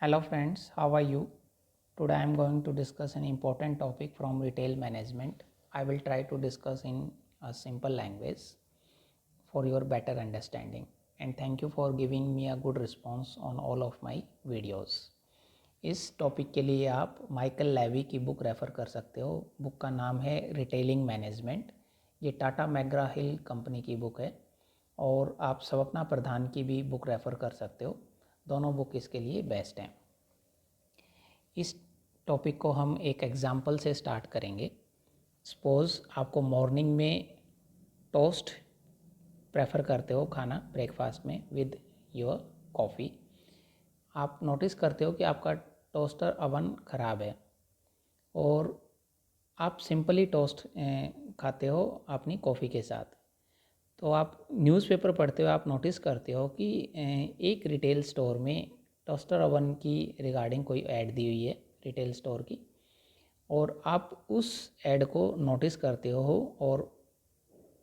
Hello friends, how are you? Today I am going to discuss an important topic from retail management. I will try to discuss in a simple language for your better understanding, and thank you for giving me a good response on all of my videos. इस topic के लिए आप Michael levy की book refer कर सकते हो। Book का नाम है रिटेलिंग मैनेजमेंट। ये टाटा मैकग्रा हिल कंपनी की बुक है और आप सवप्ना प्रधान की भी बुक रेफ़र कर सकते हो। दोनों बुक इसके लिए बेस्ट हैं। इस टॉपिक को हम एक एग्ज़ाम्पल से स्टार्ट करेंगे। सपोज़ आपको मॉर्निंग में टोस्ट प्रेफर करते हो खाना ब्रेकफास्ट में विद योर कॉफ़ी। आप नोटिस करते हो कि आपका टोस्टर अवन ख़राब है और आप सिंपली टोस्ट खाते हो अपनी कॉफ़ी के साथ। तो आप न्यूज़पेपर पढ़ते हो, आप नोटिस करते हो कि एक रिटेल स्टोर में टोस्टर ओवन की रिगार्डिंग कोई ऐड दी हुई है रिटेल स्टोर की, और आप उस ऐड को नोटिस करते हो और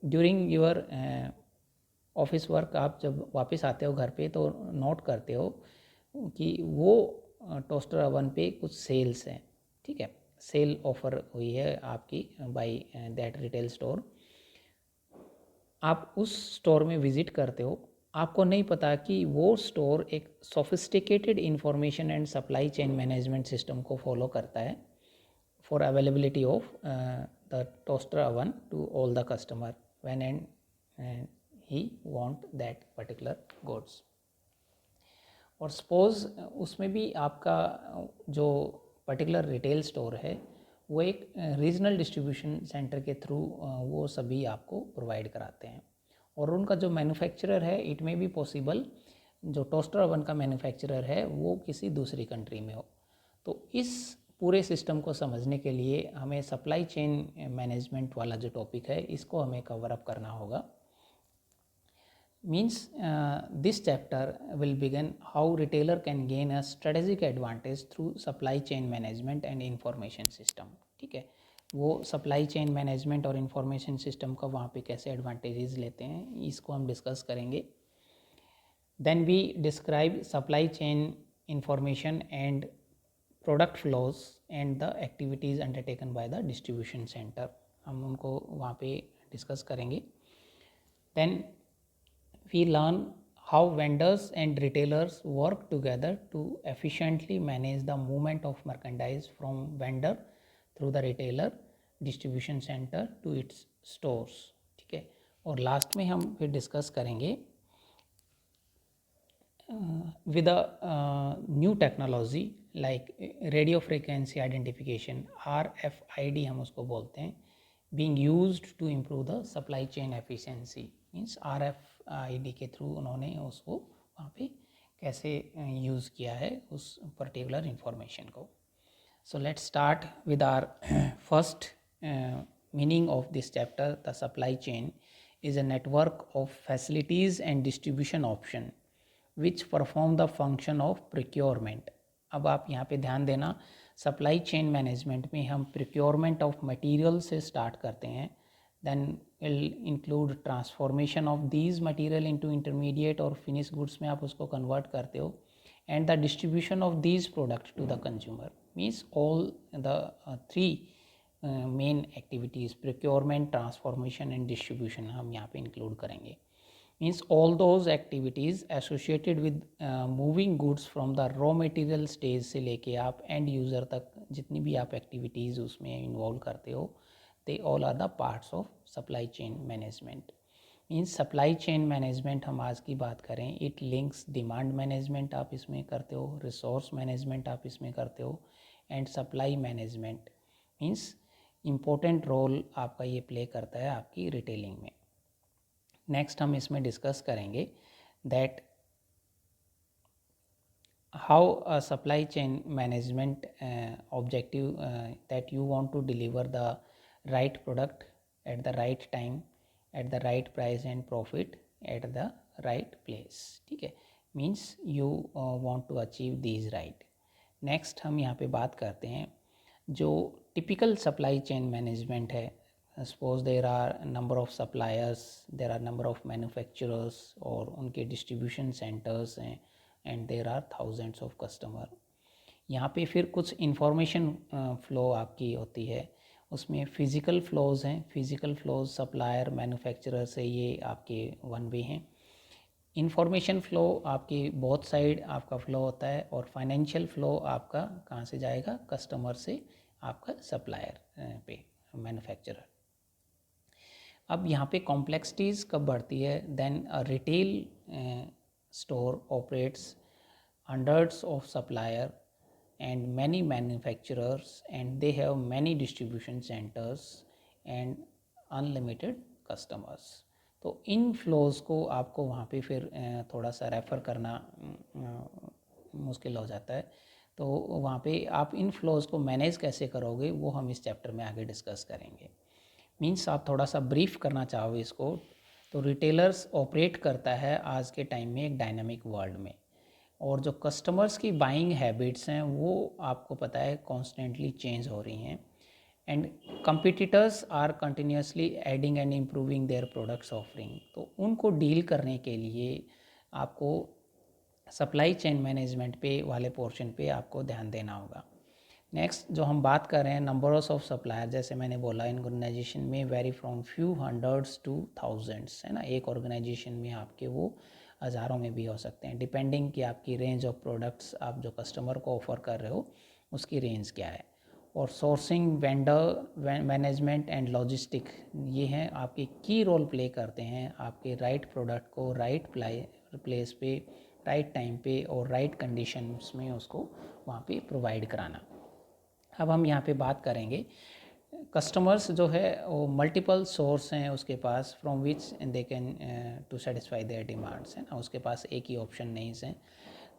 ड्यूरिंग योर ऑफिस वर्क आप जब वापस आते हो घर पे तो नोट करते हो कि वो टोस्टर ओवन पे कुछ सेल्स हैं। ठीक है, सेल ऑफ़र हुई है आपकी बाय दैट रिटेल स्टोर। आप उस स्टोर में विज़िट करते हो, आपको नहीं पता कि वो स्टोर एक sophisticated information and supply chain management system को फॉलो करता है for availability of the toaster oven to all the customer when and he want that particular goods. और सपोज़ उसमें भी आपका जो पर्टिकुलर रिटेल स्टोर है वो एक रीजनल डिस्ट्रीब्यूशन सेंटर के थ्रू वो सभी आपको प्रोवाइड कराते हैं, और उनका जो मैन्युफैक्चरर है इट में भी पॉसिबल जो टोस्टर ओवन का मैन्युफैक्चरर है वो किसी दूसरी कंट्री में हो। तो इस पूरे सिस्टम को समझने के लिए हमें सप्लाई चेन मैनेजमेंट वाला जो टॉपिक है इसको हमें कवर अप करना होगा। Means this chapter will begin how retailer can gain a strategic advantage through supply chain management and information system। ठीक है, वो सप्लाई चेन मैनेजमेंट और इंफॉर्मेशन सिस्टम का वहाँ पे कैसे एडवांटेजेस लेते हैं इसको हम डिस्कस करेंगे। Then we describe supply chain information and product flows and the activities undertaken by the distribution centre, हम उनको वहाँ पे डिस्कस करेंगे। Then we learn how vendors and retailers work together to efficiently manage the movement of merchandise from vendor through the retailer distribution center to its stores। ठीक है, और last में हम फिर डिस्कस करेंगे with a new technology like radio frequency identification RFID हम उसको बोलते हैं, being used to improve the supply chain efficiency। Means RFID के थ्रू उन्होंने उसको वहाँ पे कैसे यूज़ किया है उस पर्टिकुलर इंफॉर्मेशन को। So let's start with our first meaning of this chapter. The supply chain is a network of facilities and distribution option which perform the function of procurement। अब आप यहाँ पे ध्यान देना, सप्लाई चेन मैनेजमेंट में हम procurement of material से start करते हैं, then will include transformation of these material into intermediate और फिनिश गुड्स में आप उसको कन्वर्ट करते हो, and the distribution of these product to the consumer. Means all the three main activities procurement, transformation and distribution हम यहाँ पे include करेंगे। Means all those activities associated with moving goods from the raw material stage से लेके आप end user तक जितनी भी आप एक्टिविटीज़ उसमें इन्वॉल्व करते हो, they all are the parts of supply chain management. Means supply chain management हम आज की बात करें, इट लिंक्स डिमांड मैनेजमेंट आप इसमें करते हो, रिसोर्स मैनेजमेंट आप इसमें करते हो, and supply management means important role आपका ये प्ले करता है आपकी रिटेलिंग में। नेक्स्ट हम इसमें डिस्कस करेंगे that how a supply chain management objective that you want to deliver the right product at the right time at the right price and profit at the right place. ठीक है, means you want to achieve these right. Next हम यहाँ पे बात करते हैं जो typical supply chain management है। Suppose there are number of suppliers, there are number of manufacturers और उनके डिस्ट्रीब्यूशन सेंटर्स हैं, and there are thousands of customer. यहाँ पे फिर कुछ इंफॉर्मेशन फ़्लो आपकी होती है, उसमें फ़िज़िकल फ़्लोज़ हैं, फ़िज़िकल फ़्लोज़ सप्लायर मैन्युफैक्चरर से ये आपके वन वे हैं। इंफॉर्मेशन फ़्लो आपकी बोथ साइड आपका फ़्लो होता है, और फाइनेंशियल फ़्लो आपका कहाँ से जाएगा, कस्टमर से आपका सप्लायर पे, मैन्युफैक्चरर। अब यहाँ पे कॉम्प्लेक्सिटीज़ कब बढ़ती है, then retail store operates hundreds of supplier and many manufacturers, and they have many distribution centers and unlimited customers. तो इन फ्लोज़ को आपको वहाँ पे फिर थोड़ा सा रेफ़र करना मुश्किल हो जाता है। तो वहाँ पे आप इन फ्लोज़ को मैनेज कैसे करोगे, वो हम इस चैप्टर में आगे डिस्कस करेंगे। मीन्स आप थोड़ा सा ब्रीफ करना चाहोगे इसको, तो रिटेलर्स ऑपरेट करता है आज के टाइम में एक डायनामिक वर्ल्ड में, और जो कस्टमर्स की बाइंग हैबिट्स हैं वो आपको पता है कॉन्स्टेंटली चेंज हो रही हैं, and competitors are continuously adding and improving their products offering. तो उनको डील करने के लिए आपको सप्लाई चेन मैनेजमेंट पे वाले पोर्शन पे आपको ध्यान देना होगा। नेक्स्ट जो हम बात कर रहे हैं, नंबर्स ऑफ सप्लायर, जैसे मैंने बोला ऑर्गेनाइजेशन में very from few hundreds two thousands, है ना। एक ऑर्गेनाइजेशन में आपके वो हज़ारों में भी हो सकते हैं, डिपेंडिंग कि आपकी रेंज ऑफ प्रोडक्ट्स आप जो कस्टमर को ऑफ़र कर रहे हो उसकी रेंज क्या है। और sourcing, vendor management and logistic, ये हैं आपके की रोल प्ले करते हैं आपके राइट प्रोडक्ट को राइट प्लेस पे, राइट टाइम पे और राइट कंडीशंस में उसको वहाँ पे प्रोवाइड कराना। अब हम यहाँ पे बात करेंगे, कस्टमर्स जो है वो मल्टीपल सोर्स हैं उसके पास, from which they can to satisfy their demands, है ना। उसके पास एक ही ऑप्शन नहीं है,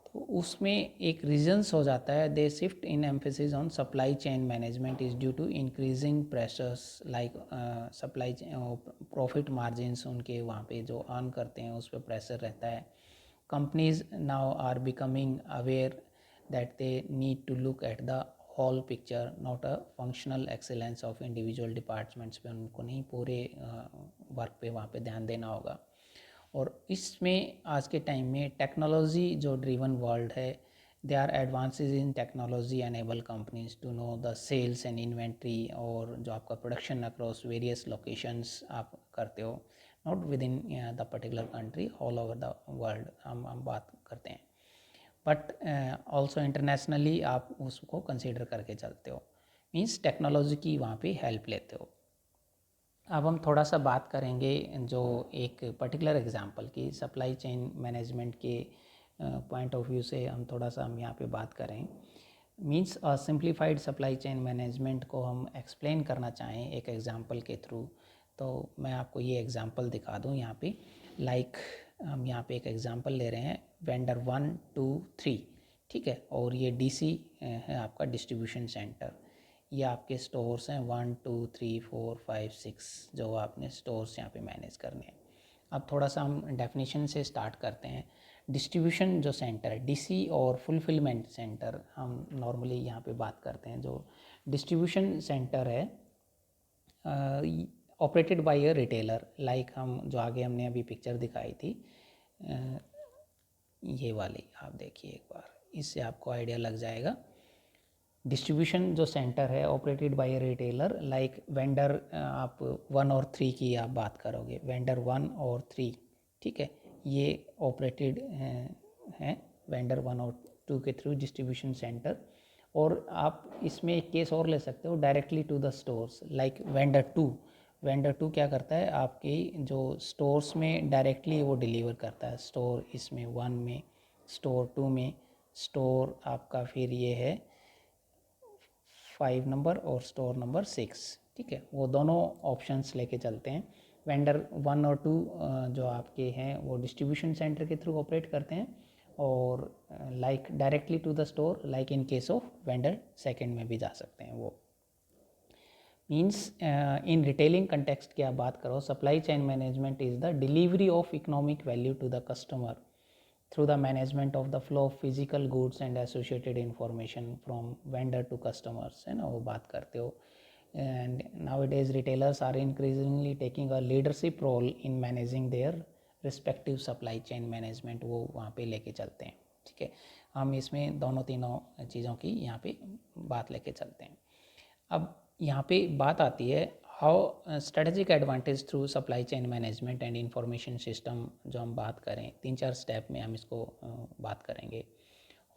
तो उसमें एक रीजंस हो जाता है, they shift in emphasis on supply chain management is due to increasing pressures like supply profit margins, उनके वहाँ पे जो अर्न करते हैं उस पर प्रेशर रहता है। Companies now are becoming aware that they need to look at the whole picture, not a functional excellence of individual departments पे, उनको नहीं पूरे वर्क पे वहाँ पे ध्यान देना होगा। और इसमें आज के टाइम में टेक्नोलॉजी जो ड्रिवन वर्ल्ड है, they are advances in technology enable companies to know the sales and inventory, और जो आपका प्रोडक्शन अक्रॉस वेरियस लोकेशंस आप करते हो, not with in the particular country, all over the world हम बात करते हैं, बट ऑल्सो इंटरनेशनली आप उसको कंसिडर करके चलते हो, मीन्स टेक्नोलॉजी की वहाँ पे हेल्प लेते हो। अब हम थोड़ा सा बात करेंगे जो एक पर्टिकुलर एग्जांपल की, सप्लाई चेन मैनेजमेंट के पॉइंट ऑफ व्यू से हम थोड़ा सा हम यहाँ पे बात करें। Means simplified supply chain management को हम एक्सप्लेन करना चाहें एक एग्जांपल के थ्रू, तो मैं आपको ये एग्जांपल दिखा दूँ यहाँ पे। लाइक हम यहाँ पे एक एग्जांपल ले रहे हैं, वेंडर 1 2 3, ठीक है, और ये डीसी है आपका डिस्ट्रीब्यूशन सेंटर। ये आपके स्टोर्स हैं 1 2 3 4 5 6, जो आपने स्टोर्स यहाँ पे मैनेज करने हैं। अब थोड़ा सा हम डेफिनेशन से स्टार्ट करते हैं। डिस्ट्रीब्यूशन जो सेंटर है, डीसी और फुलफिलमेंट सेंटर, हम नॉर्मली यहाँ पे बात करते हैं। जो डिस्ट्रीब्यूशन सेंटर है operated by a retailer, like हम जो आगे हमने अभी पिक्चर दिखाई थी, ये वाली आप देखिए एक बार, इससे आपको आइडिया लग जाएगा। डिस्ट्रीब्यूशन जो सेंटर है operated by a retailer, like vendor, आप 1 और 3 की आप बात करोगे, वेंडर 1 और 3, ठीक है, ये ऑपरेटेड हैं वेंडर 1 और 2 के थ्रू डिस्ट्रीब्यूशन सेंटर। और आप इसमें एक केस और ले सकते हो, directly to the stores, like vendor 2। Vendor 2 क्या करता है, आपकी जो स्टोर्स में डायरेक्टली वो डिलीवर करता है, स्टोर इसमें 1 में, स्टोर 2 में, स्टोर आपका फिर ये है 5 नंबर और स्टोर नंबर 6, ठीक है, वो दोनों ऑप्शंस लेके चलते हैं। वेंडर 1 और 2 जो आपके हैं वो डिस्ट्रीब्यूशन सेंटर के थ्रू ऑपरेट करते हैं, और like directly to the store, like in case of vendor second में भी जा सकते हैं वो। मीन्स इन रिटेलिंग कंटेक्स्ट की आप बात करो, supply chain management is the delivery of economic value to the customer through the management of the flow of physical goods and associated information from vendor to customers, है ना, वो बात करते हो। and nowadays retailers are increasingly taking a leadership role in managing their respective supply chain management, वो वहाँ पे लेके चलते हैं, ठीक है। हम इसमें दोनों तीनों चीज़ों की यहाँ पे बात लेके चलते हैं। अब यहाँ पे बात आती है how strategic advantage through supply chain management and information system. जो हम बात करें 3-4 स्टेप में हम इसको बात करेंगे।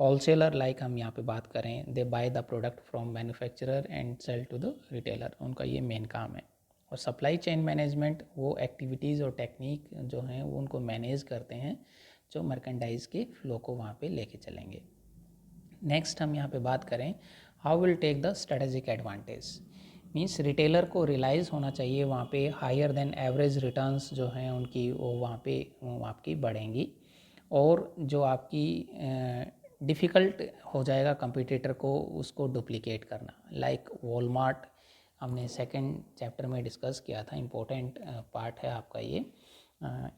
होलसेलर लाइक हम यहाँ पे बात करें, they buy the product from manufacturer and sell to the retailer, उनका ये मेन काम है। और सप्लाई चेन मैनेजमेंट वो एक्टिविटीज़ और टेक्निक जो हैं वो उनको मैनेज करते हैं जो मर्केंडाइज के फ्लो को वहाँ पे लेके चलेंगे। नेक्स्ट हम यहाँ पे बात करें how will take the strategic advantage. Means retailer को रियलाइज़ होना चाहिए वहाँ पे हायर देन एवरेज रिटर्न्स जो हैं उनकी वो वहाँ पे आपकी बढ़ेंगी, और जो आपकी डिफ़िकल्ट हो जाएगा कंपटीटर को उसको डुप्लीकेट करना। लाइक वॉलमार्ट हमने सेकंड चैप्टर में डिस्कस किया था, इम्पोर्टेंट पार्ट है आपका ये।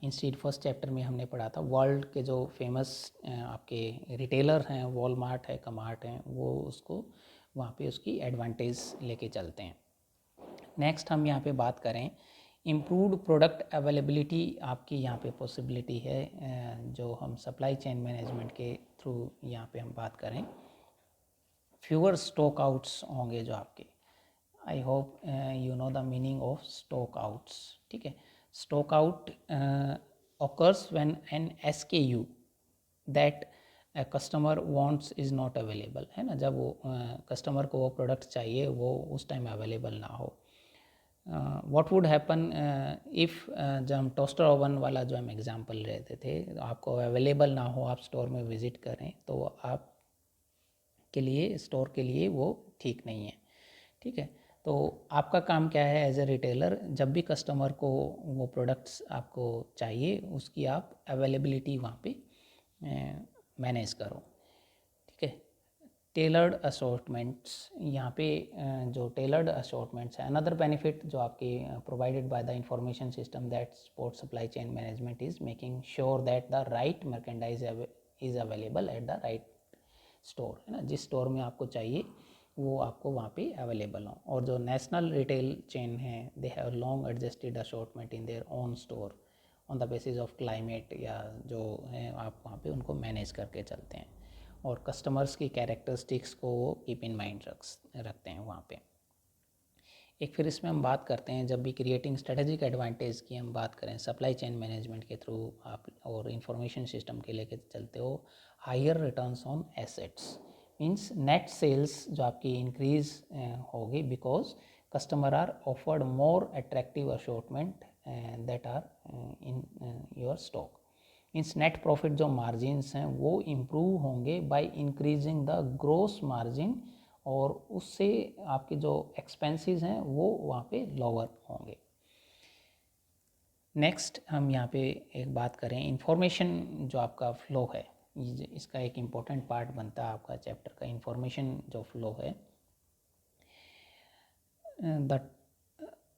इंस्टीड फर्स्ट चैप्टर में हमने पढ़ा था वर्ल्ड के जो फेमस आपके रिटेलर हैं, वॉलमार्ट है, कमार्ट हैं, वो उसको वहाँ पे उसकी एडवांटेज लेके चलते हैं। नेक्स्ट हम यहाँ पे बात करें इम्प्रूव्ड प्रोडक्ट अवेलेबिलिटी आपकी यहाँ पे पॉसिबिलिटी है जो हम सप्लाई चेन मैनेजमेंट के थ्रू यहाँ पे हम बात करें। फ्यूअर स्टॉक आउट्स होंगे जो आपके, I hope you know the meaning of stock outs, ठीक है। Stock out occurs when an SKU that a customer wants is not available, है ना। जब वो कस्टमर को वो प्रोडक्ट चाहिए वो उस टाइम अवेलेबल ना हो। व्हाट वुड हैपन इफ़, जब हम टोस्टर ओवन वाला जो हम एग्जांपल लेते थे, आपको अवेलेबल ना हो, आप स्टोर में विज़िट करें तो आप के लिए स्टोर के लिए वो ठीक नहीं है, ठीक है। तो आपका काम क्या है एज ए रिटेलर, जब भी कस्टमर को वो प्रोडक्ट्स आपको चाहिए उसकी आप अवेलेबिलिटी वहाँ पे मैनेज करो, ठीक है। टेलर्ड असॉर्टमेंट्स, यहाँ पे जो टेलर्ड असॉर्टमेंट्स है, अनदर बेनिफिट जो आपके provided by the information system that support supply chain management is making sure that the right merchandise is available at the right store, है ना। जिस स्टोर में आपको चाहिए वो आपको वहाँ पे अवेलेबल हो। और जो नेशनल रिटेल चेन है they have long adjusted assortment in their own store on the basis of climate, या जो है आप वहाँ पे उनको मैनेज करके चलते हैं और कस्टमर्स की कैरेक्टरिस्टिक्स को वो कीप इन माइंड रखते हैं वहाँ पे। एक फिर इसमें हम बात करते हैं, जब भी क्रिएटिंग स्ट्रेटेजिक एडवांटेज की हम बात करें सप्लाई चेन मैनेजमेंट के थ्रू आप और इंफॉर्मेशन सिस्टम के लेके चलते हो, higher returns on assets means net sales जो आपकी इंक्रीज होगी because customer are offered more attractive assortment that are in your stock. Means net profit जो मार्जिन्स हैं वो इम्प्रूव होंगे by increasing the gross margin, और उससे आपके जो एक्सपेंसेस हैं वो वहाँ पे लोअर होंगे। नेक्स्ट हम यहाँ पे एक बात करें इंफॉर्मेशन जो आपका फ़्लो है, इसका एक इम्पोर्टेंट पार्ट बनता है आपका चैप्टर का इंफॉर्मेशन जो फ़्लो है। द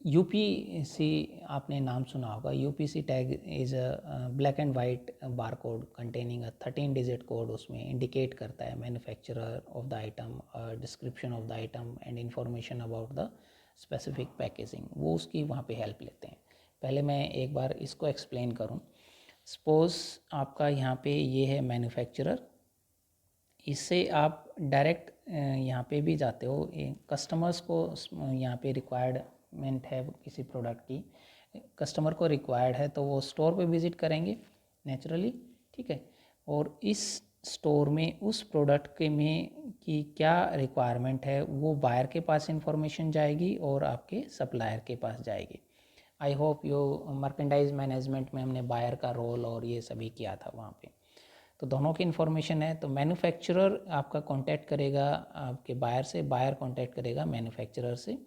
यूपीसी आपने नाम सुना होगा। UPC tag is a black and white bar code containing a 13 digit code, उसमें इंडिकेट करता है manufacturer of the item, description of the item and information about the specific packaging, वो उसकी वहाँ पे हेल्प लेते हैं। पहले मैं एक बार इसको एक्सप्लेन करूँ। सपोज़ आपका यहाँ पे ये है मैन्युफैक्चरर, इससे आप डायरेक्ट यहाँ पे भी जाते हो, कस्टमर्स को यहाँ पे रिक्वायरमेंट है किसी प्रोडक्ट की, कस्टमर को रिक्वायर्ड है तो वो स्टोर पे विज़िट करेंगे नेचुरली, ठीक है। और इस स्टोर में उस प्रोडक्ट के में की क्या रिक्वायरमेंट है वो बायर के पास इंफॉर्मेशन जाएगी और आपके सप्लायर के पास जाएगी। I hope yo merchandise management में हमने बायर का रोल और ये सभी किया था वहाँ पे, तो दोनों की इन्फॉर्मेशन है। तो मैन्युफैक्चरर आपका कांटेक्ट करेगा आपके बायर से, बायर कांटेक्ट करेगा मैन्युफैक्चरर से,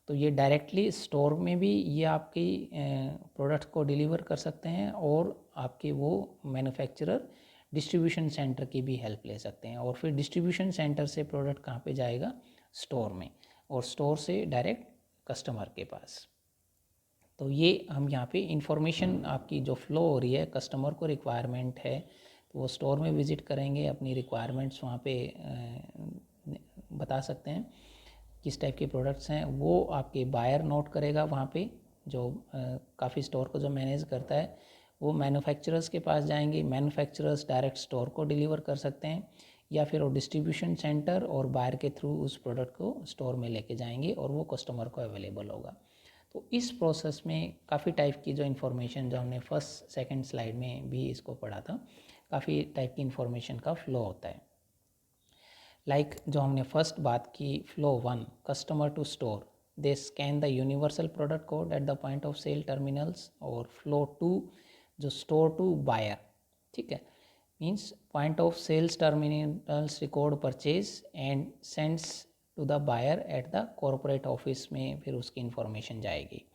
तो ये डायरेक्टली स्टोर में भी ये आपकी प्रोडक्ट को डिलीवर कर सकते हैं, और आपके वो मैन्युफैक्चरर डिस्ट्रीब्यूशन सेंटर की भी हेल्प ले सकते हैं, और फिर डिस्ट्रीब्यूशन सेंटर से प्रोडक्ट कहाँ पे जाएगा, स्टोर में, और स्टोर से डायरेक्ट कस्टमर के पास। तो ये हम यहाँ पे इंफॉर्मेशन आपकी जो फ़्लो हो रही है, कस्टमर को रिक्वायरमेंट है तो वो स्टोर में विज़िट करेंगे, अपनी रिक्वायरमेंट्स वहाँ पे बता सकते हैं किस टाइप के प्रोडक्ट्स हैं, वो आपके बायर नोट करेगा वहाँ पे, जो काफ़ी स्टोर को जो मैनेज करता है वो मैन्युफैक्चरर्स के पास जाएंगे, मैन्युफैक्चरर्स डायरेक्ट स्टोर को डिलीवर कर सकते हैं। या फिर वो डिस्ट्रीब्यूशन सेंटर और बायर के थ्रू उस प्रोडक्ट को स्टोर में लेके जाएंगे और वो कस्टमर को अवेलेबल होगा। तो इस प्रोसेस में काफ़ी टाइप की जो इन्फॉर्मेशन, जो हमने फर्स्ट सेकंड स्लाइड में भी इसको पढ़ा था, काफ़ी टाइप की इन्फॉर्मेशन का फ्लो होता है। लाइक जो हमने फर्स्ट बात की, flow 1 customer to store, they scan the universal product code at the point of sale terminals. और फ्लो 2 जो स्टोर टू बायर, ठीक है, means point of sales terminals record purchase and sends to the buyer at the corporate office में फिर उसकी information जाएगी।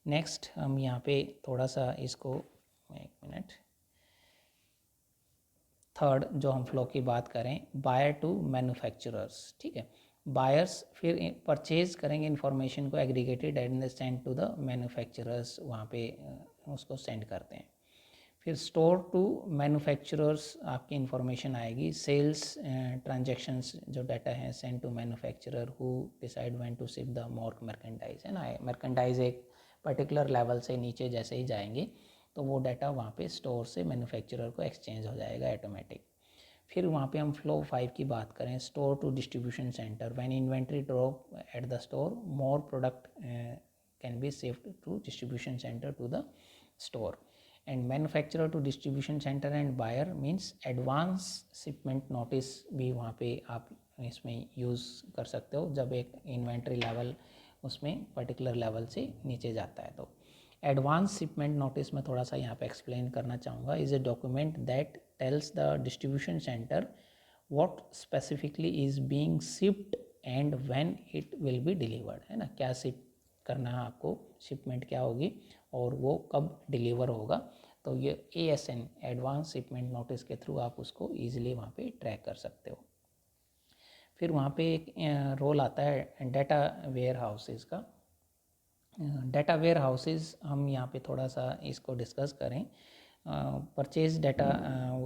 Next हम यहाँ पे थोड़ा सा इसको, एक मिनट, थर्ड जो हम फ्लो की बात करें, बायर टू मैन्युफैक्चरर्स, ठीक है, बायर्स फिर परचेज करेंगे इन्फॉर्मेशन को aggregated and send to the manufacturers, वहाँ पे उसको सेंड करते हैं। फिर स्टोर टू मैन्युफैक्चरर्स आपकी इन्फॉर्मेशन आएगी, सेल्स ट्रांजैक्शंस जो डाटा है send to manufacturer who decide when to ship the more merchandise, है ना। मर्केंडाइज एक पर्टिकुलर लेवल से नीचे जैसे ही जाएंगे तो वो डाटा वहाँ पे स्टोर से मैन्युफैक्चरर को एक्सचेंज हो जाएगा ऑटोमेटिक। फिर वहाँ पे हम फ्लो 5 की बात करें, store to distribution centre, when inventory drop at the store more product can be shift to distribution centre to the store. And manufacturer to distribution centre and buyer means advance shipment notice भी वहाँ पे आप इसमें use कर सकते हो जब एक इन्वेंट्री लेवल उसमें पर्टिकुलर लेवल से नीचे जाता है। तो एडवांस शिपमेंट नोटिस में थोड़ा सा यहाँ पे एक्सप्लेन करना चाहूँगा, is a document that tells the distribution centre what specifically is being shipped and when it will be delivered, है ना, क्या शिप करना है आपको, शिपमेंट क्या होगी और वो कब डिलीवर होगा। तो ये ASN एडवांस शिपमेंट नोटिस के थ्रू आप उसको ईजिली वहाँ पे ट्रैक कर सकते हो। फिर वहाँ पे एक रोल आता है डाटा वेयर हाउसेज़ का। डाटा वेयर हाउसेज़ हम यहाँ पे थोड़ा सा इसको डिस्कस करें। परचेज डाटा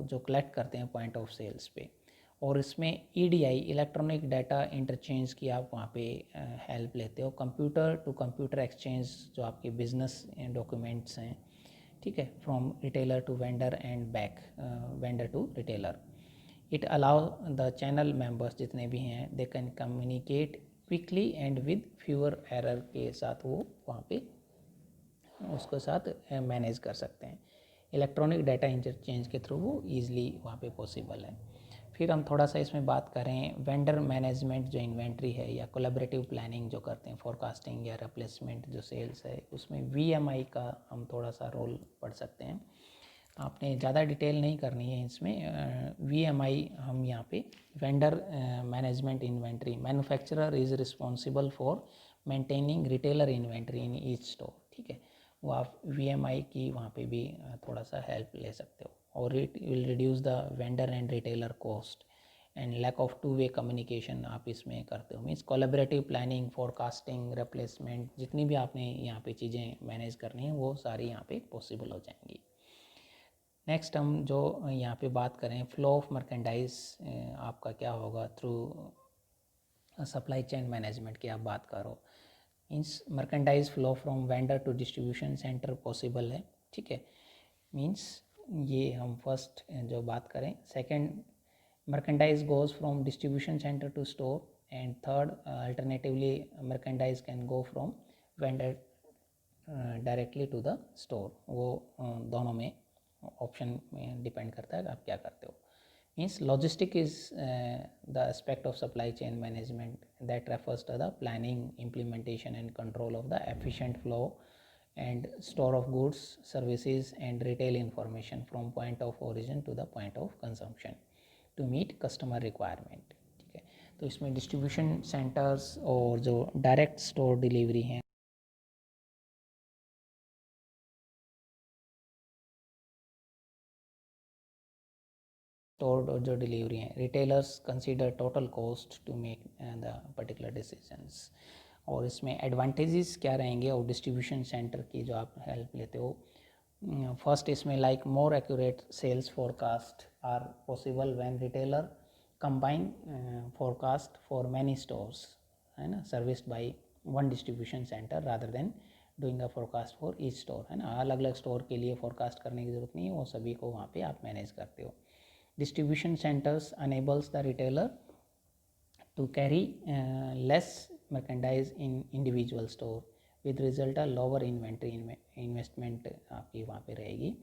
जो कलेक्ट करते हैं पॉइंट ऑफ सेल्स पे, और इसमें EDI इलेक्ट्रॉनिक डाटा इंटरचेंज की आप वहाँ पे हेल्प लेते हो। कंप्यूटर टू कंप्यूटर एक्सचेंज जो आपके बिजनेस डॉक्यूमेंट्स हैं, ठीक है, from retailer to vendor and back vendor to retailer. It allow the channel members जितने भी हैं, they can communicate quickly and with fewer error के साथ वो वहाँ पे उसके साथ मैनेज कर सकते हैं। इलेक्ट्रॉनिक डाटा इंटरचेंज के थ्रू वो ईज़िली वहाँ पे पॉसिबल है। फिर हम थोड़ा सा इसमें बात करें वेंडर मैनेजमेंट, जो इन्वेंट्री है या कोलैबोरेटिव प्लानिंग जो करते हैं, फोरकास्टिंग या रिप्लेसमेंट जो सेल्स है, उसमें VMI का हम थोड़ा सा रोल पढ़ सकते हैं। आपने ज़्यादा डिटेल नहीं करनी है इसमें। VMI हम यहाँ पे vendor management inventory, manufacturer is responsible for maintaining retailer inventory in each store, ठीक है, वो आप VMI की वहाँ पे भी थोड़ा सा हेल्प ले सकते हो। और it will reduce the vendor and retailer cost and lack of two way communication आप इसमें करते हो। Means collaborative planning, forecasting, replacement, जितनी भी आपने यहाँ पे चीज़ें मैनेज करनी है वो सारी यहाँ पे पॉसिबल हो जाएंगी। नेक्स्ट हम जो यहाँ पे बात करें फ्लो ऑफ मर्केंडाइज आपका क्या होगा थ्रू सप्लाई चेन मैनेजमेंट की आप बात करो। Means merchandise flow from vendor to distribution centre possible है, ठीक है। मीन्स ये हम फर्स्ट जो बात करें। Second, merchandise goes from distribution centre to store. And third, alternatively merchandise can go from vendor directly to the store. वो दोनों में ऑप्शन में डिपेंड करता है आप क्या करते हो। Means logistic is the aspect of supply chain management that refers to the planning, implementation and control of the efficient flow and store of goods, services and retail information from point of origin to the point of consumption to meet customer requirement, ठीक है। तो इसमें distribution centres और जो direct store delivery हैं, store जो delivery हैं, retailers consider total cost to make the particular decisions. और इसमें एडवांटेजेस क्या रहेंगे और डिस्ट्रीब्यूशन सेंटर की जो आप हेल्प लेते हो। फर्स्ट इसमें like more accurate sales forecast are possible when retailer combine forecast for many stores, है ना, serviced by one distribution centre rather than doing a forecast for each store, है ना। अलग अलग स्टोर के लिए फोरकास्ट करने की ज़रूरत नहीं है, वो सभी को वहाँ पे आप मैनेज करते हो। Distribution centers enables the retailer to carry less merchandise in individual store with result a lower inventory investment आपकी वहाँ पे रहेगी.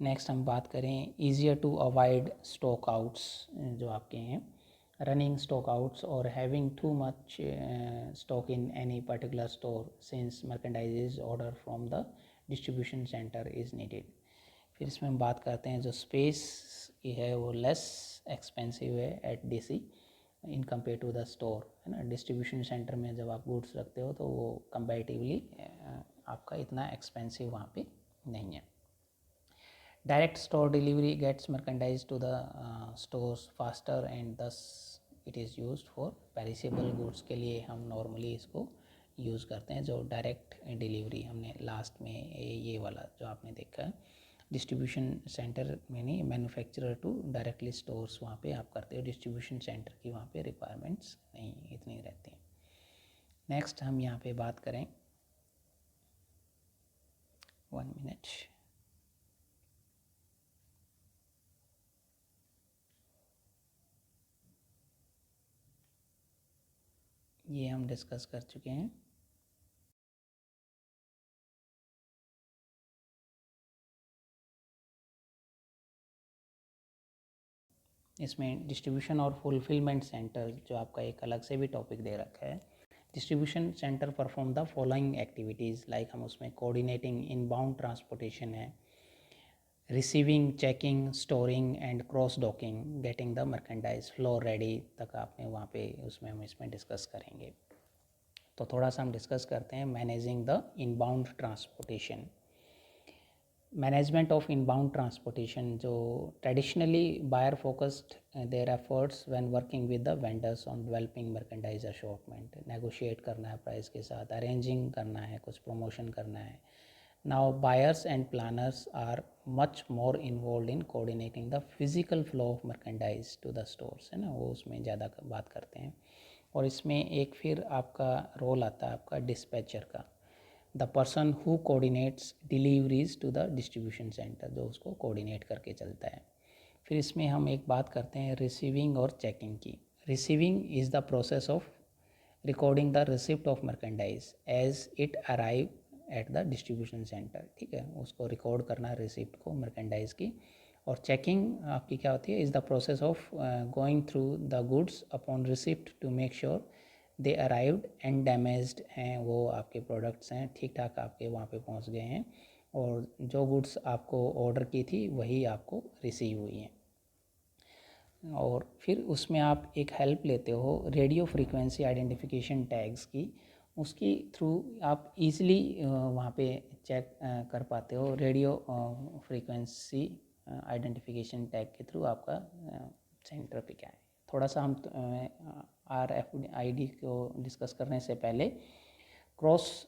नेक्स्ट हम बात करें easier to avoid stock outs जो आपके हैं, रनिंग स्टॉक आउट्स और having too much stock in any particular store since merchandise is order from the distribution centre is needed. फिर इसमें हम बात करते हैं जो स्पेस की है वो लेस एक्सपेंसिव है at DC in compare to the store, है ना. डिस्ट्रीब्यूशन सेंटर में जब आप गुड्स रखते हो तो वो कंपैरेटिवली आपका इतना एक्सपेंसिव वहाँ पे नहीं है. Direct store delivery gets merchandise to the stores faster and thus it is used for perishable goods के लिए हम नॉर्मली इसको यूज़ करते हैं. जो डायरेक्ट डिलीवरी हमने लास्ट में ये वाला जो आपने देखा है, डिस्ट्रीब्यूशन सेंटर में नहीं, मैन्युफैक्चरर टू डायरेक्टली स्टोर्स वहाँ पे आप करते हो. डिस्ट्रीब्यूशन सेंटर की वहाँ पे रिक्वायरमेंट्स नहीं इतनी रहती हैं. नेक्स्ट हम यहाँ पे बात करें, 1 मिनट, ये हम डिस्कस कर चुके हैं. इसमें डिस्ट्रीब्यूशन और फुलफिलमेंट सेंटर जो आपका एक अलग से भी टॉपिक दे रखा है. Distribution centre perform the following activities, like हम उसमें कोऑर्डिनेटिंग इनबाउंड ट्रांसपोर्टेशन है, receiving, checking, storing and cross docking, getting the merchandise floor ready तक आपने वहाँ पे उसमें हम इसमें डिस्कस करेंगे. तो थोड़ा सा हम डिस्कस करते हैं managing the inbound transportation. Management of inbound transportation जो traditionally buyer focused their efforts when working with the vendors on developing merchandise assortment, negotiate करना है प्राइस के साथ, अरेंजिंग करना है, कुछ प्रमोशन करना है. Now buyers and planners are much more involve in coordinating the physical flow of merchandise to the stores, है ना, वो उसमें ज़्यादा बात करते हैं. और इसमें एक फिर आपका रोल आता है आपका डिस्पैचर का, the person who coordinates deliveries to the distribution centre, जो उसको कोऑर्डिनेट करके चलता है. फिर इसमें हम एक बात करते हैं रिसीविंग और चेकिंग की. Receiving is the process of recording the receipt of merchandise as it arrive at the distribution centre, ठीक है, उसको रिकॉर्ड करना रिसिप्ट को मर्केंडाइज की. और चेकिंग आपकी क्या होती है, is the process of going through the goods upon receipt to make sure they arrived and damaged हैं, वो आपके प्रोडक्ट्स हैं ठीक ठाक आपके वहाँ पे पहुँच गए हैं और जो गुड्स आपको ऑर्डर की थी वही आपको रिसीव हुई हैं. और फिर उसमें आप एक हेल्प लेते हो रेडियो फ्रीक्वेंसी आइडेंटिफिकेशन टैग्स की, उसकी थ्रू आप इजीली वहाँ पे चेक कर पाते हो रेडियो फ्रीक्वेंसी आइडेंटिफिकेशन टैग के थ्रू आपका सेंटर पे क्या है. थोड़ा सा हम RFID को डिस्कस करने से पहले cross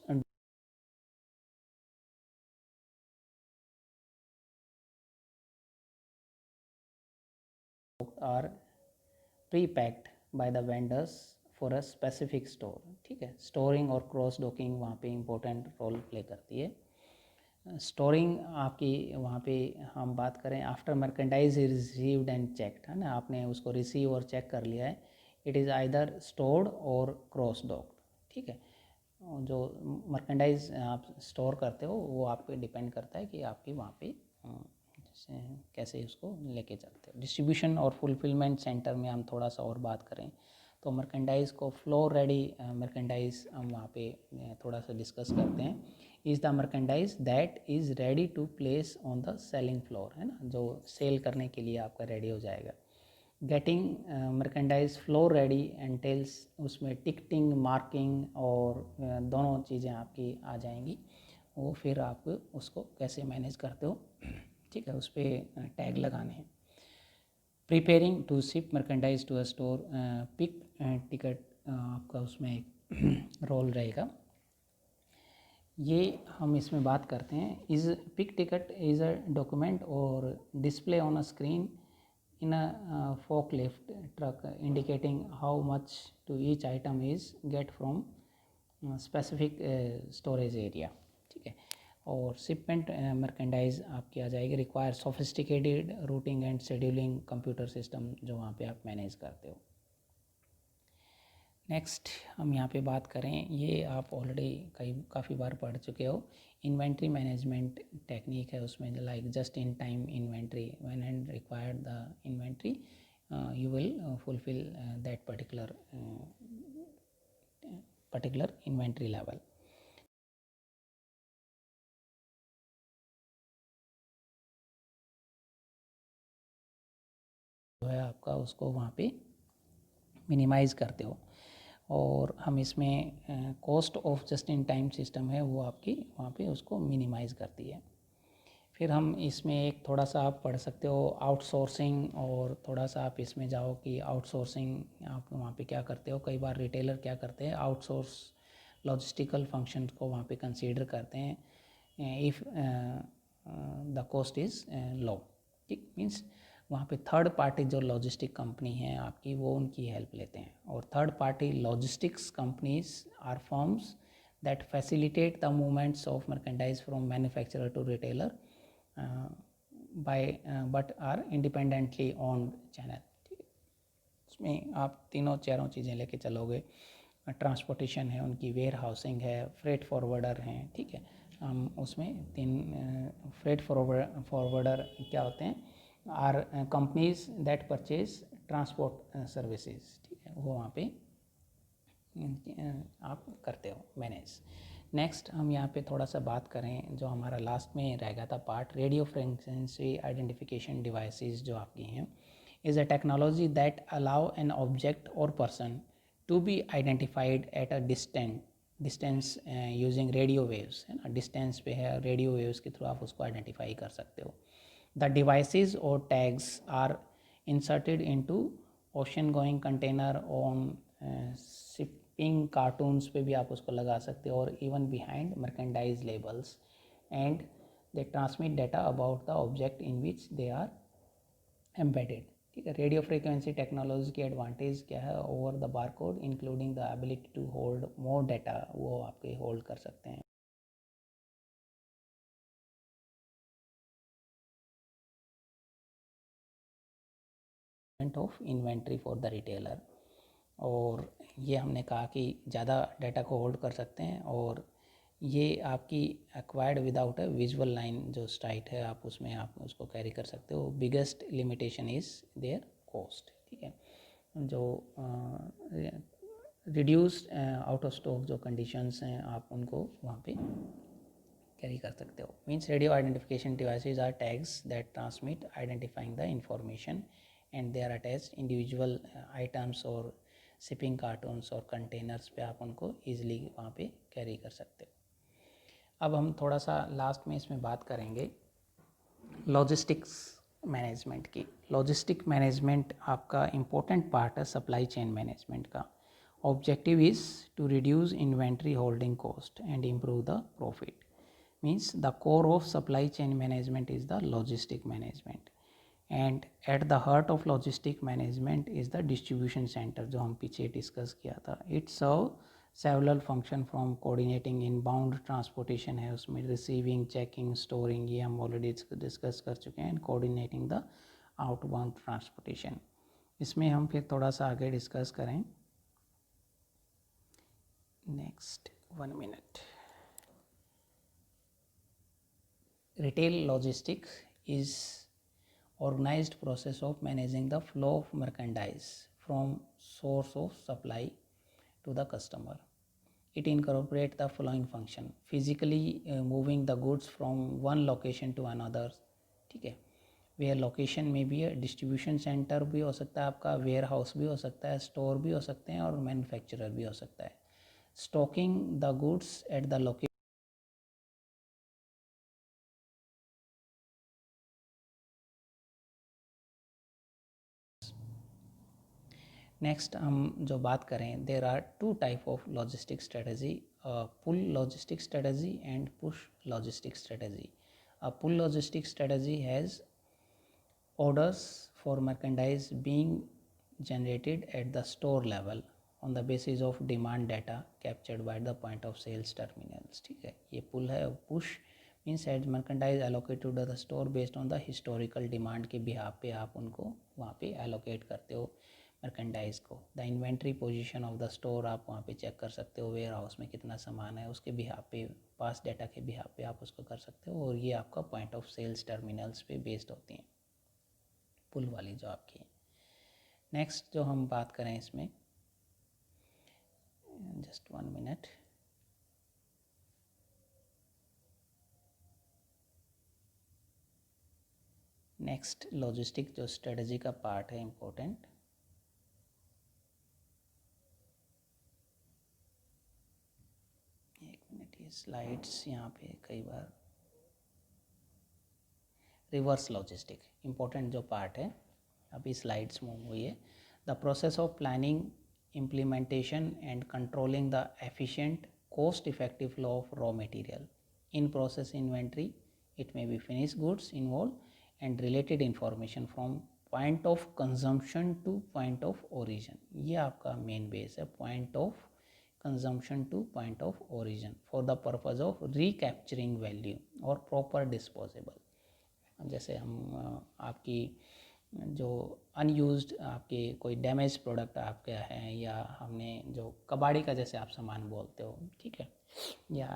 are pre packed by the vendors for a specific store, ठीक है. स्टोरिंग और क्रॉस डॉकिंग वहाँ पे इंपॉर्टेंट रोल प्ले करती है. स्टोरिंग आपकी वहाँ पे हम बात करें after merchandise is received and checked, है ना, आपने उसको रिसीव और चेक कर लिया है, इट इज़ आइदर स्टोर्ड और क्रॉस डॉक्ड, ठीक है. जो मर्केंडाइज आप स्टोर करते हो वो आप पे डिपेंड करता है कि आपकी वहाँ पे कैसे उसको लेके चलते हो. डिस्ट्रीब्यूशन और फुलफिलमेंट सेंटर में हम थोड़ा सा और बात करें तो मर्केंडाइज को फ्लोर रेडी मर्केंडाइज हम वहाँ पे थोड़ा सा डिस्कस करते हैं. Is the merchandise that is ready to place on the selling floor, है ना, जो सेल करने के लिए आपका रेडी हो जाएगा. गेटिंग मर्केंडाइज फ्लोर रेडी एंटेल्स, उसमें टिकटिंग, मार्किंग और दोनों चीज़ें आपकी आ जाएंगी. वो फिर आप उसको कैसे मैनेज करते हो, ठीक है, उस पर टैग लगाने हैं. Preparing to ship merchandise to a store, pick ticket आपका उसमें एक रोल रहेगा. ये हम इसमें बात करते हैं. Is pick ticket is a document और display on a screen in a forklift truck indicating how much to each item is get from specific storage area, ठीक है. और शिपमेंट मर्केंडाइज आपकी आ जाएगी, require sophisticated routing and scheduling computer system जो वहाँ पे आप मैनेज करते हो। नेक्स्ट हम यहाँ पे बात करें, ये आप ऑलरेडी काफ़ी बार पढ़ चुके हो, इन्वेंट्री मैनेजमेंट टेक्निक है उसमें, like just in time inventory, when and required the inventory you will fulfill that particular inventory level. जो है आपका उसको वहाँ पे मिनिमाइज़ करते हो, और हम इसमें cost of just in time system है वो आपकी वहाँ पे उसको मिनिमाइज़ करती है। फिर हम इसमें एक थोड़ा सा आप पढ़ सकते हो आउटसोर्सिंग, और थोड़ा सा आप इसमें जाओ कि आउटसोर्सिंग आप वहाँ पे क्या करते हो। कई बार रिटेलर क्या करते हैं, आउटसोर्स लॉजिस्टिकल फंक्शन को वहाँ पे कंसीडर करते हैं if the cost is low, ठीक, मीन्स वहाँ पे थर्ड पार्टी जो लॉजिस्टिक कंपनी है आपकी वो उनकी हेल्प लेते हैं। और third party logistics companies are firms that facilitate the movements of merchandise from manufacturer to retailer by but are independently owned channel. उसमें आप तीनों चारों चीज़ें लेके चलोगे, ट्रांसपोर्टेशन है उनकी, वेयर हाउसिंग है, फ्रेट फॉरवर्डर हैं, ठीक है। हम उसमें तीन फ्रेट फॉरवर्डर क्या होते हैं, are companies that purchase transport services, ठीक है, वो वहाँ पे आप करते हो मैनेज। नेक्स्ट हम यहाँ पे थोड़ा सा बात करें, जो हमारा लास्ट में रह गया था part, radio frequency identification devices जो आपकी हैं, is a technology that allow an object और person to be identified at a distance using radio waves, है ना, डिस्टेंस पे है, रेडियो वेव्स के थ्रू आप उसको आइडेंटिफाई कर सकते हो। द डिवाइसेस और tags are inserted into ocean going container on shipping cartons पे भी आप उसको लगा सकते हो, और even behind merchandise labels, and they transmit data about the object in which they are embedded, ठीक है। रेडियो फ्रीक्वेंसी टेक्नोलॉजी की एडवांटेज क्या है, over the barcode including the ability to hold more data, वो आपके होल्ड कर सकते हैं। Of inventory for the retailer, और ये हमने कहा कि ज़्यादा डाटा को होल्ड कर सकते हैं, और ये आपकी acquired without a visual line जो स्ट्राइट है आप उसमें आप उसको कैरी कर सकते हो। Biggest limitation is their cost, ठीक है। जो रिड्यूस्ड आउट ऑफ स्टॉक जो कंडीशंस हैं आप उनको वहाँ पे कैरी कर सकते हो। Means radio identification devices are tags that transmit identifying the information and they are attached individual items और शिपिंग कार्टून्स और कंटेनर्स पे आप उनको ईजिली वहाँ पे कैरी कर सकते हो। अब हम थोड़ा सा लास्ट में इसमें बात करेंगे लॉजिस्टिक्स मैनेजमेंट की। लॉजिस्टिक मैनेजमेंट आपका इम्पोर्टेंट पार्ट है सप्लाई चेन मैनेजमेंट का। Objective is to reduce inventory holding cost and improve the profit. means the core of supply chain management is the logistic management, and at the heart of logistic management is the distribution center जो हम पीछे discuss किया था। it serve several function from coordinating inbound transportation है उसमें, receiving, checking, storing, ये हम already discuss कर चुके हैं, coordinating the outbound transportation। इसमें हम फिर थोड़ा सा आगे डिस्कस करें। Next 1 minute. Retail logistics is organized process of managing the flow of merchandise from source of supply to the customer. It incorporates the following function: physically moving the goods from one location to another, ठीक है, where location में भी है, distribution centre भी हो सकता है आपका, वेयर हाउस भी हो सकता है, स्टोर भी हो सकते हैं, और मैन्युफैक्चरर भी हो सकता है। Stocking the goods at the location. Next हम जो बात करें, there are two type of logistic strategy, pull logistic strategy and push logistic strategy. Pull logistic strategy has orders for merchandise being generated at the store level on the basis of demand data captured by the point of sales terminals, ठीक है। ये pull है। Push means as merchandise allocated to the store based on the historical demand के behalf पे आप उनको वहाँ पे एलोकेट करते हो मर्केंडाइज को। The inventory position of the store आप वहाँ पे चेक कर सकते हो, वेयर हाउस में कितना सामान है उसके बिहाफ पे, पास डाटा के बिहाफ पे आप उसको कर सकते हो। और ये आपका पॉइंट ऑफ सेल्स टर्मिनल्स पे बेस्ड होती हैं, पुल वाली जो आपकी है। नेक्स्ट जो हम बात करें इसमें, जस्ट 1 मिनट, नेक्स्ट लॉजिस्टिक जो स्ट्रेटजी का पार्ट है इम्पोर्टेंट, एक मिनट, ये स्लाइड्स यहाँ पे कई बार, रिवर्स लॉजिस्टिक इम्पोर्टेंट जो पार्ट है, अभी स्लाइड्स मूव हुई है। The process of planning, implementation and controlling the efficient cost effective flow of raw material in process inventory. It may be finished goods involved and related information from point of consumption to point of origin. ये आपका main base है, point of consumption to point of origin for the purpose of recapturing value or proper disposable. जैसे हम आपकी जो unused आपके कोई damage product आपके हैं, या हमने जो कबाड़ी का जैसे आप सामान बोलते हो, ठीक है, या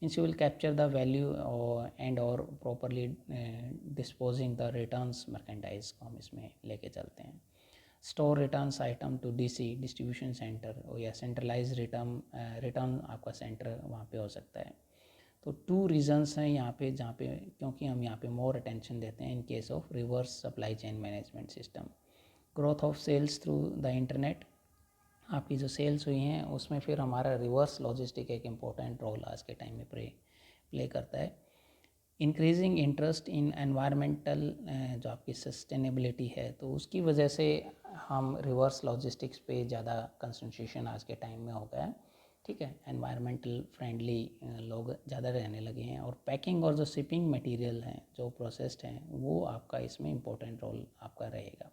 means you will capture the value and और properly disposing the returns merchandise को हम इसमें लेके चलते हैं। Store returns item to DC distribution centre, या सेंट्रलाइज रिटर्न आपका सेंटर वहाँ पे हो सकता है। तो 2 रीज़न्स हैं यहाँ पे जहाँ पे, क्योंकि हम यहाँ पे मोर अटेंशन देते हैं in case of reverse supply chain management system. Growth of sales through the internet, आपकी जो सेल्स हुई हैं उसमें फिर हमारा रिवर्स लॉजिस्टिक एक इम्पोर्टेंट रोल आज के टाइम में प्ले करता है। इंक्रीजिंग इंटरेस्ट इन एनवायरमेंटल, जो आपकी सस्टेनेबिलिटी है, तो उसकी वजह से हम रिवर्स लॉजिस्टिक्स पे ज़्यादा कंसंट्रेशन आज के टाइम में हो गया है, ठीक है। एनवायरमेंटल फ्रेंडली लोग ज़्यादा रहने लगे हैं, और पैकिंग और जो शिपिंग मटेरियल हैं जो प्रोसेस्ड हैं वो आपका इसमें इम्पोर्टेंट रोल आपका रहेगा,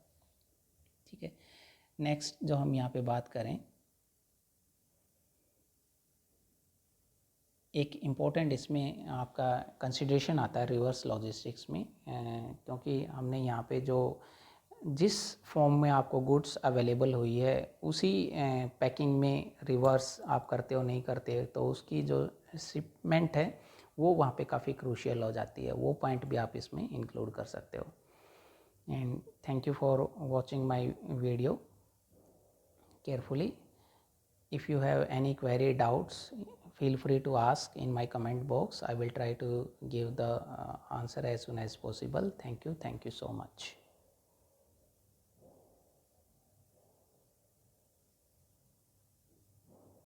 ठीक है। नेक्स्ट जो हम यहाँ पे बात करें, एक इम्पोर्टेंट इसमें आपका कंसिडरेशन आता है रिवर्स लॉजिस्टिक्स में, क्योंकि हमने यहाँ पे जो जिस फॉर्म में आपको गुड्स अवेलेबल हुई है उसी पैकिंग में रिवर्स आप करते हो नहीं करते, तो उसकी जो शिपमेंट है वो वहाँ पे काफ़ी क्रूशियल हो जाती है, वो पॉइंट भी आप इसमें इंक्लूड कर सकते हो। And thank you for watching my video carefully. If you have any query, doubts, feel free to ask in my comment box. I will try to give the answer as soon as possible. Thank you so much.